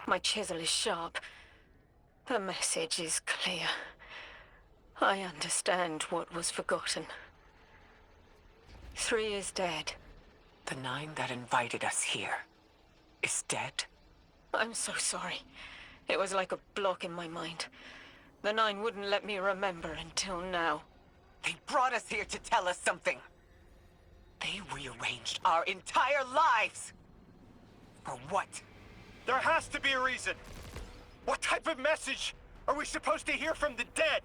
My chisel is sharp. The message is clear. I understand what was forgotten. 3 is dead. The 9 that invited us here is dead? I'm so sorry. It was like a block in my mind. The 9 wouldn't let me remember until now. They brought us here to tell us something. They rearranged our entire lives! For what? There has to be a reason! What type of message are we supposed to hear from the dead?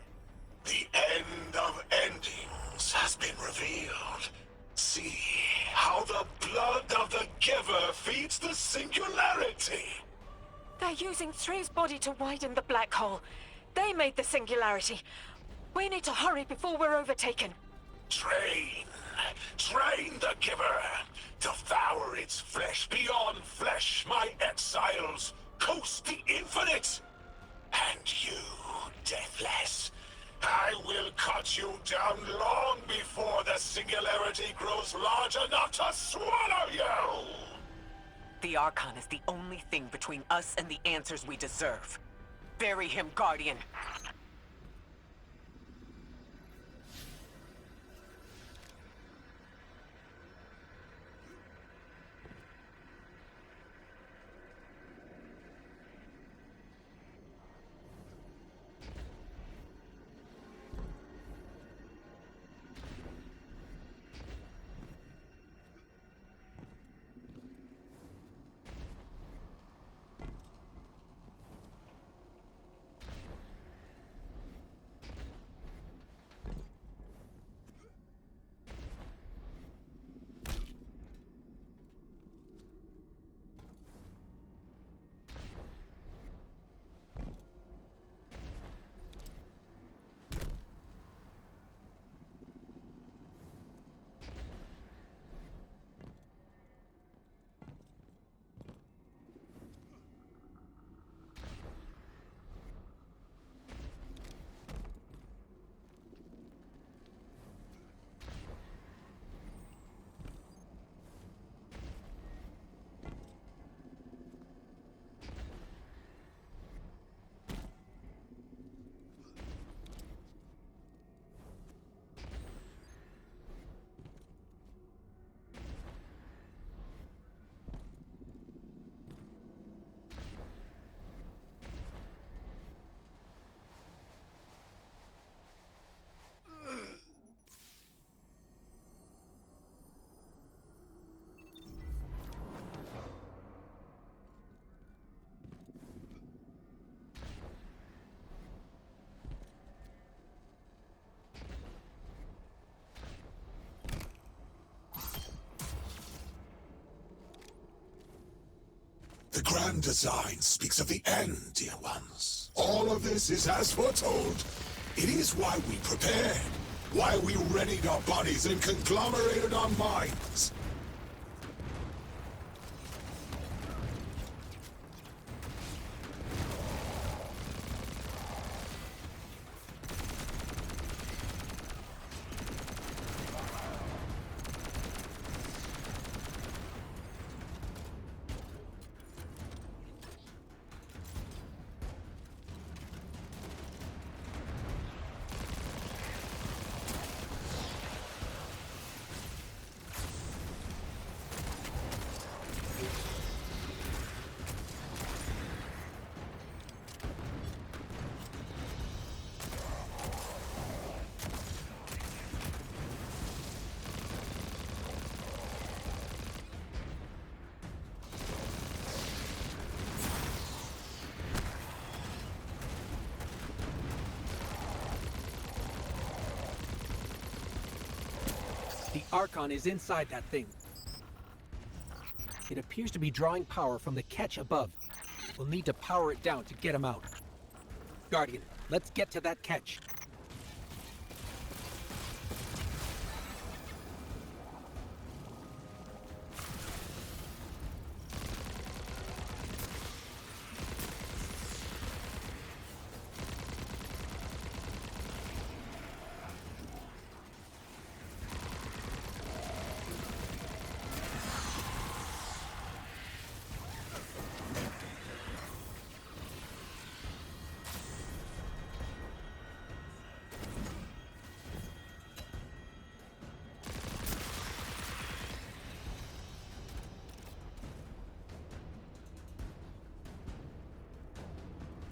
The end of endings has been revealed. See how the blood of the Giver feeds the singularity. They're using 3's body to widen the black hole. They made the singularity. We need to hurry before we're overtaken. Train the Giver. Devour its flesh beyond flesh, my exiles. Coast the infinite. And you, Deathless, I will cut you down long before the singularity grows large enough to swallow you! The Archon is the only thing between us and the answers we deserve. Bury him, Guardian. The grand design speaks of the end, dear ones. All of this is as foretold. It is why we prepared, why we readied our bodies and conglomerated our minds. The Archon is inside that thing. It appears to be drawing power from the catch above. We'll need to power it down to get him out. Guardian, let's get to that catch.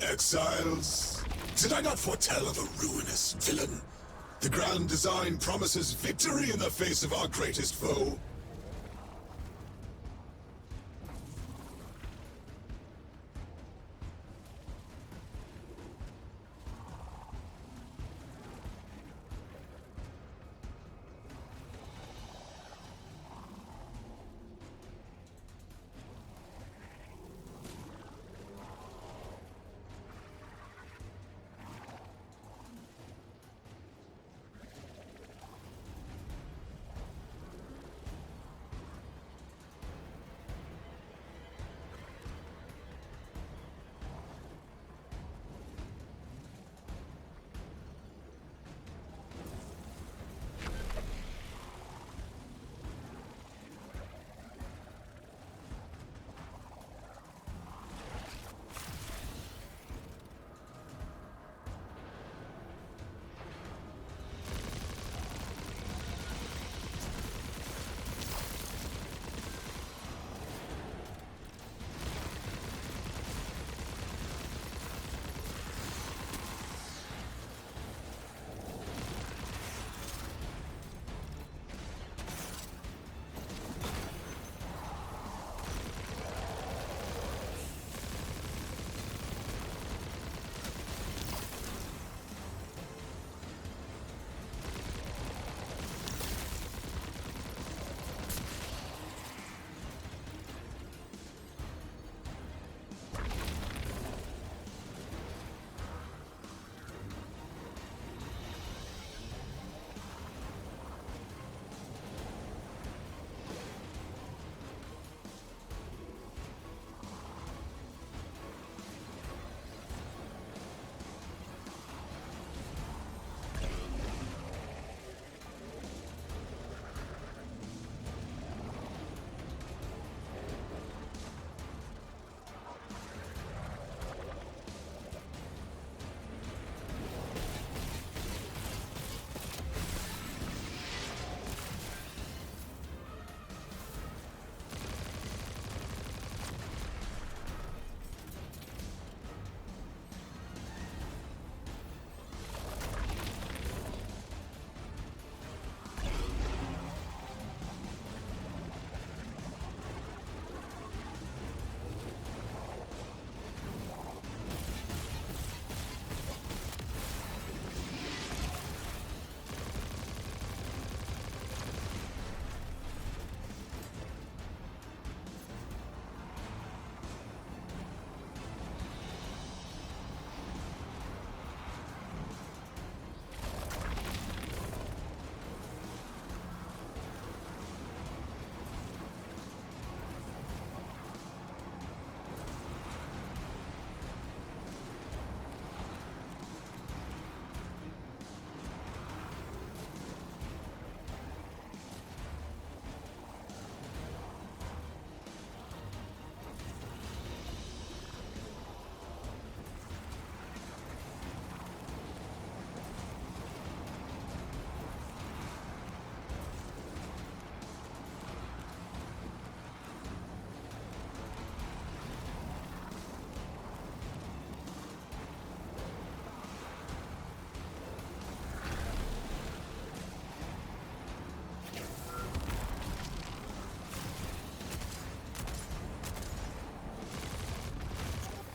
Exiles, did I not foretell of a ruinous villain? The Grand Design promises victory in the face of our greatest foe.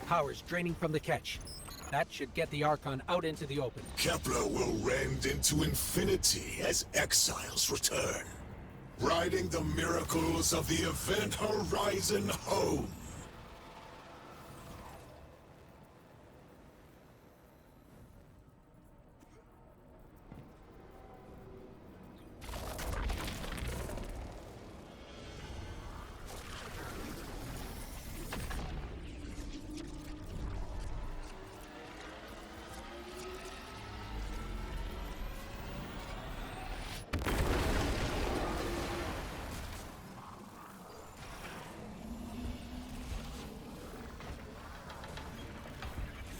Power's draining from the catch. That should get the Archon out into the open. Kepler will rend into infinity as exiles return, riding the miracles of the Event Horizon home.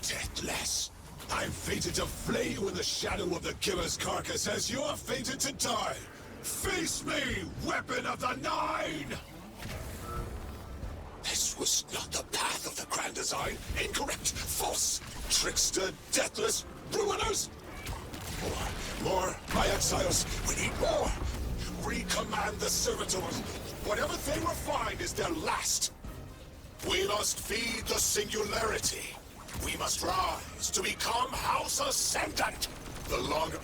Deathless, I'm fated to flay you in the shadow of the killer's carcass as you're fated to die. Face me, weapon of the Nine! This This was not the path of the Grand Design. Incorrect, false, trickster, deathless, ruiners. More, my exiles. We need more. Recommand the servitors. Whatever they refine is their last. We must feed the singularity. We must rise to become House Ascendant. The longer...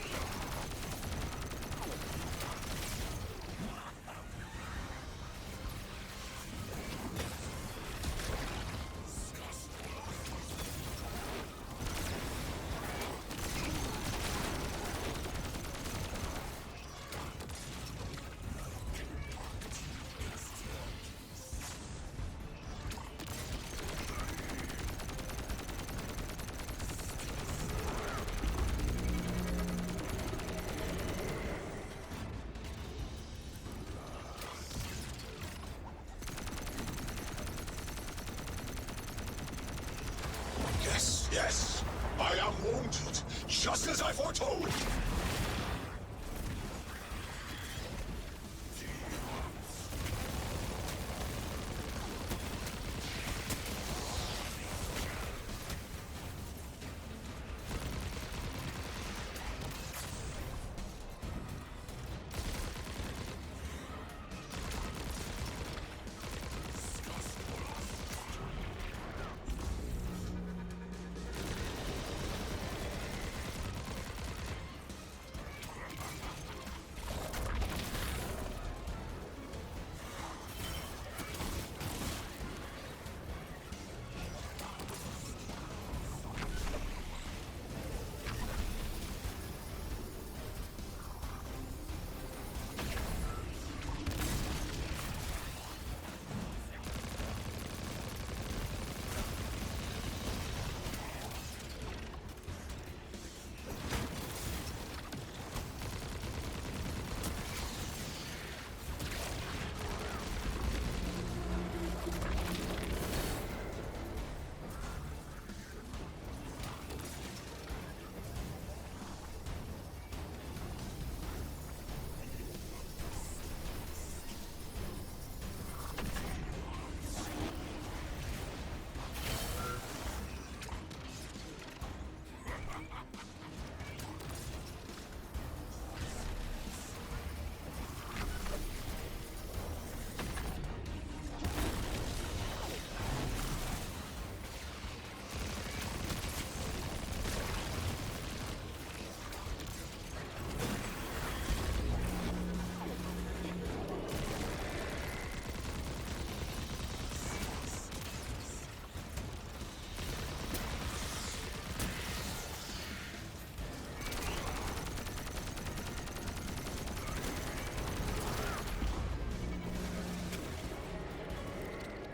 Yes, I am wounded, just as I foretold.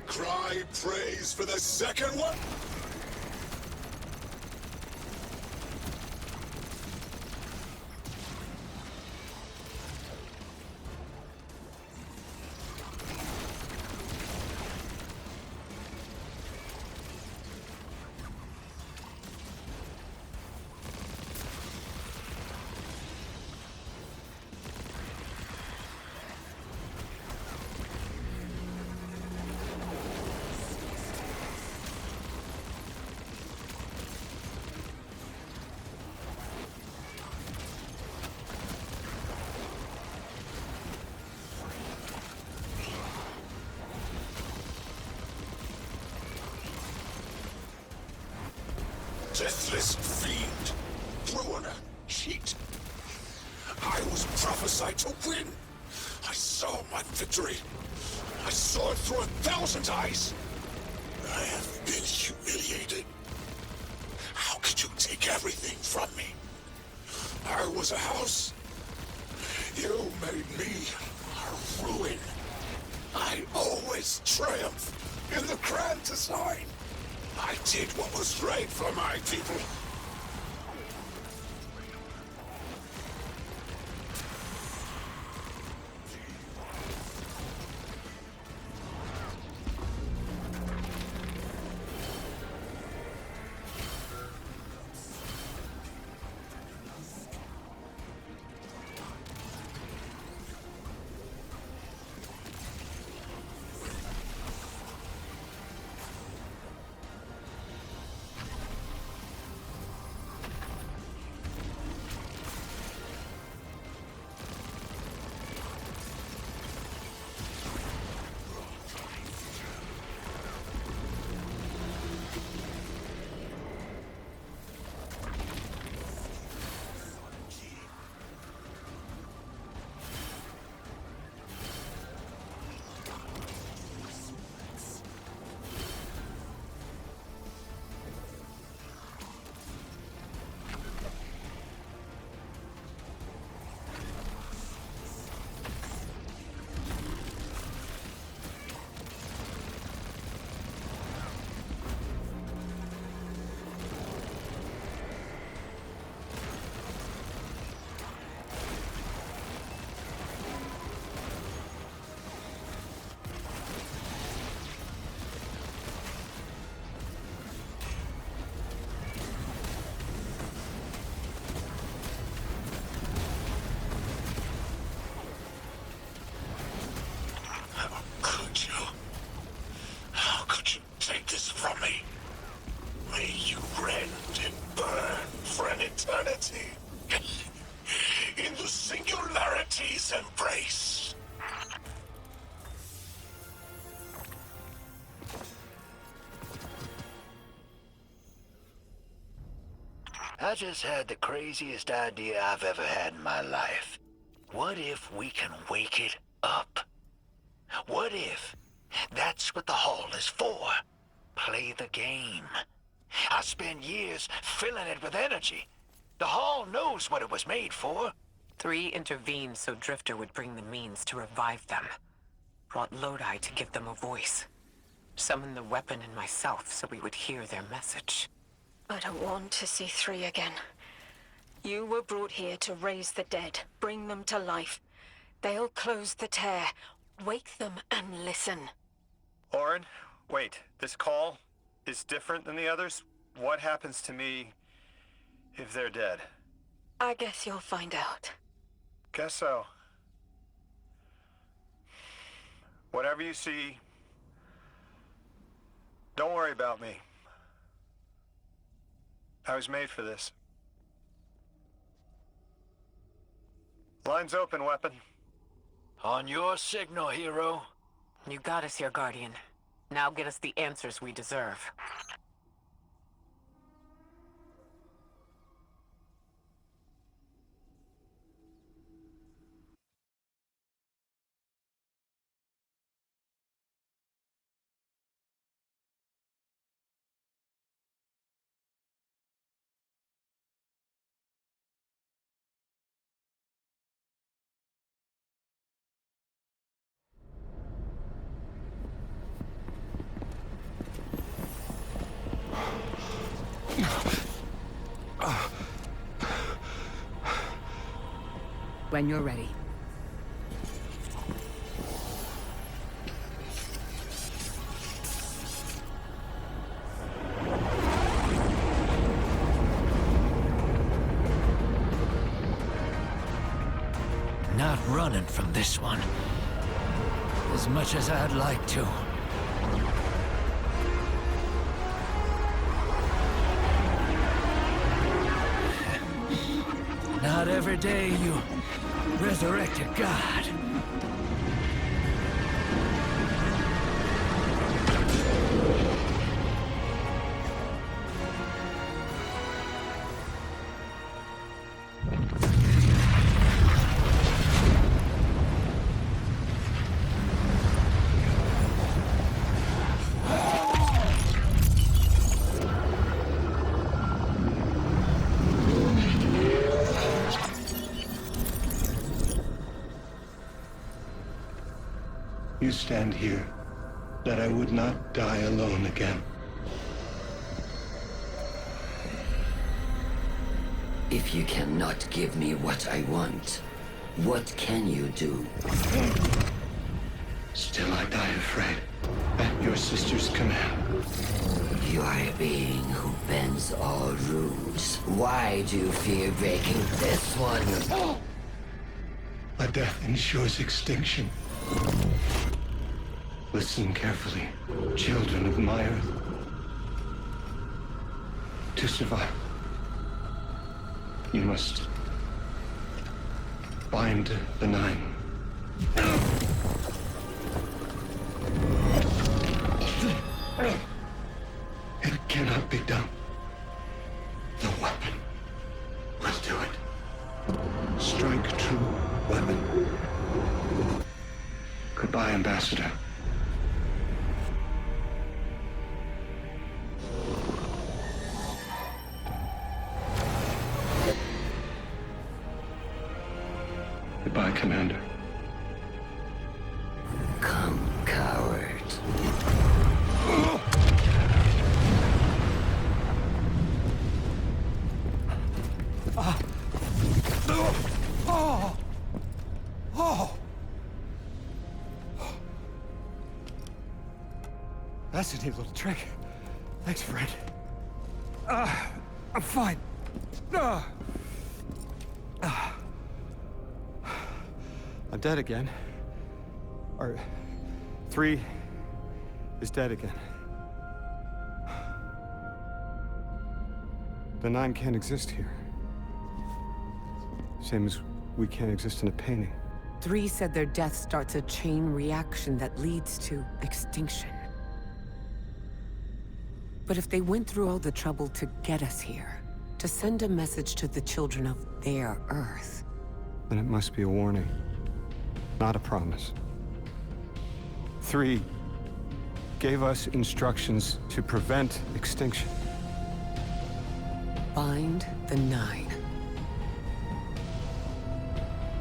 Cry praise for the second one? Deathless fiend, ruiner, cheat. I was prophesied to win. I saw my victory. I saw it through 1,000 eyes. I have been humiliated. How could you take everything from me? I was a house. You made me a ruin. I always triumph in the Grand Design. I did what was right for my people. I just had the craziest idea I've ever had in my life. What if we can wake it up? What if that's what the Hall is for? Play the game. I spent years filling it with energy. The Hall knows what it was made for. 3 intervened so Drifter would bring the means to revive them. Brought Lodi to give them a voice. Summoned the weapon in myself so we would hear their message. I don't want to see 3 again. You were brought here to raise the dead, bring them to life. They'll close the tear. Wake them and listen. Orin, wait. This call is different than the others? What happens to me if they're dead? I guess you'll find out. Guess so. Whatever you see, don't worry about me. I was made for this. Line's open, weapon. On your signal, hero. You got us here, Guardian. Now get us the answers we deserve. When you're ready. Not running from this one. As much as I'd like to. Not every day you resurrect a god. You stand here, that I would not die alone again. If you cannot give me what I want, what can you do? Still I die afraid, at your sister's command. You are a being who bends all rules. Why do you fear breaking this one? A death ensures extinction. Listen carefully, children of my earth. To survive, you must bind the Nine. It cannot be done. The weapon will do it. Strike true, weapon. Goodbye, Ambassador. Goodbye, Commander. Come, coward. That's a neat little trick. Thanks, Fred. I'm fine. I'm dead again. Or 3 is dead again. The 9 can't exist here. Same as we can't exist in a painting. 3 said their death starts a chain reaction that leads to extinction. But if they went through all the trouble to get us here, To send a message to the children of their Earth. Then it must be a warning, not a promise. 3 gave us instructions to prevent extinction. Find the 9.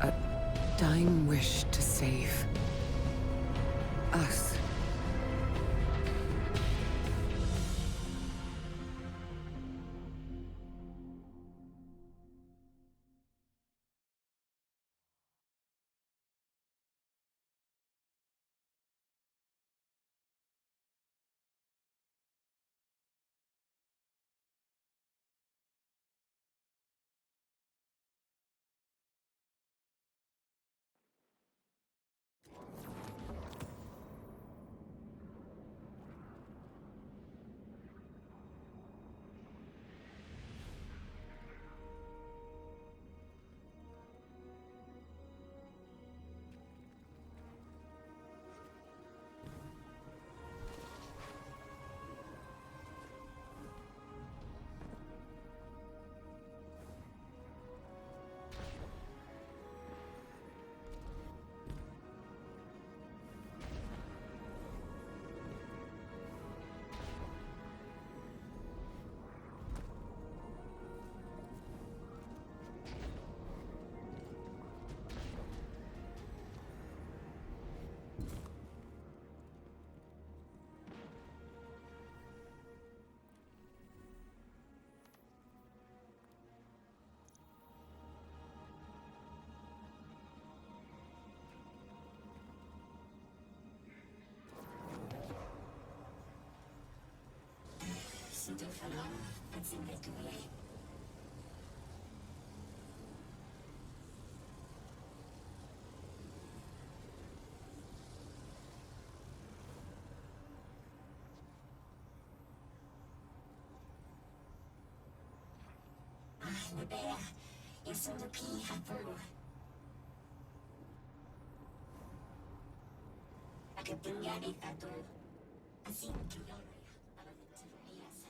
A dying wish to save us.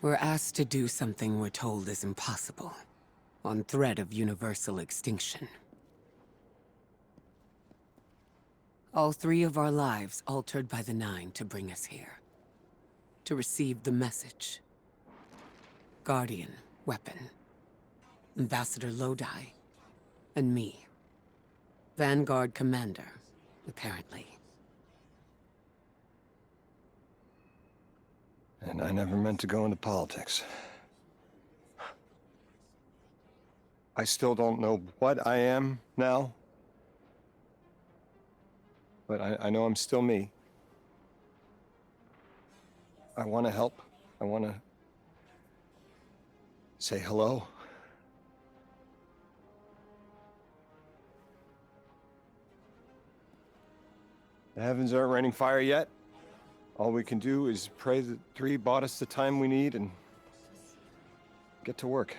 We're asked to do something we're told is impossible, on threat of universal extinction. All 3 of our lives altered by the 9 to bring us here. To receive the message. Guardian, Weapon, Ambassador Lodi, and me. Vanguard Commander, apparently. And I never meant to go into politics. I still don't know what I am now. But I know I'm still me. I want to help. I want to say hello. The heavens aren't raining fire yet. All we can do is pray that 3 bought us the time we need and get to work.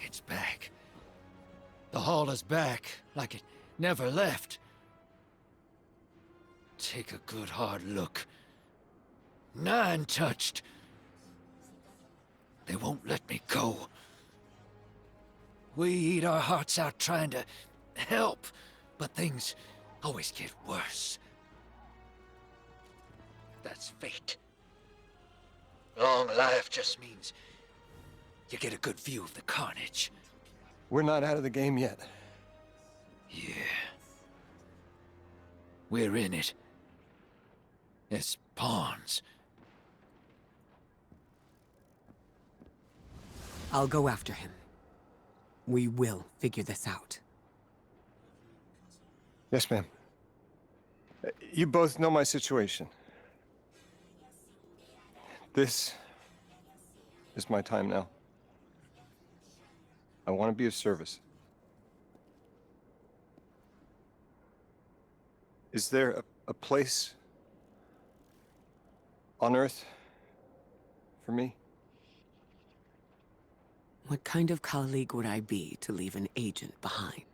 It's back. The Hall is back, like it never left. Take a good hard look. 9 touched. They won't let me go. We eat our hearts out trying to help, but things always get worse. That's fate. Long life just means you get a good view of the carnage. We're not out of the game yet. Yeah. We're in it. As pawns. I'll go after him. We will figure this out. Yes, ma'am. You both know my situation. This is my time now. I want to be of service. Is there a place on Earth for me? What kind of colleague would I be to leave an agent behind?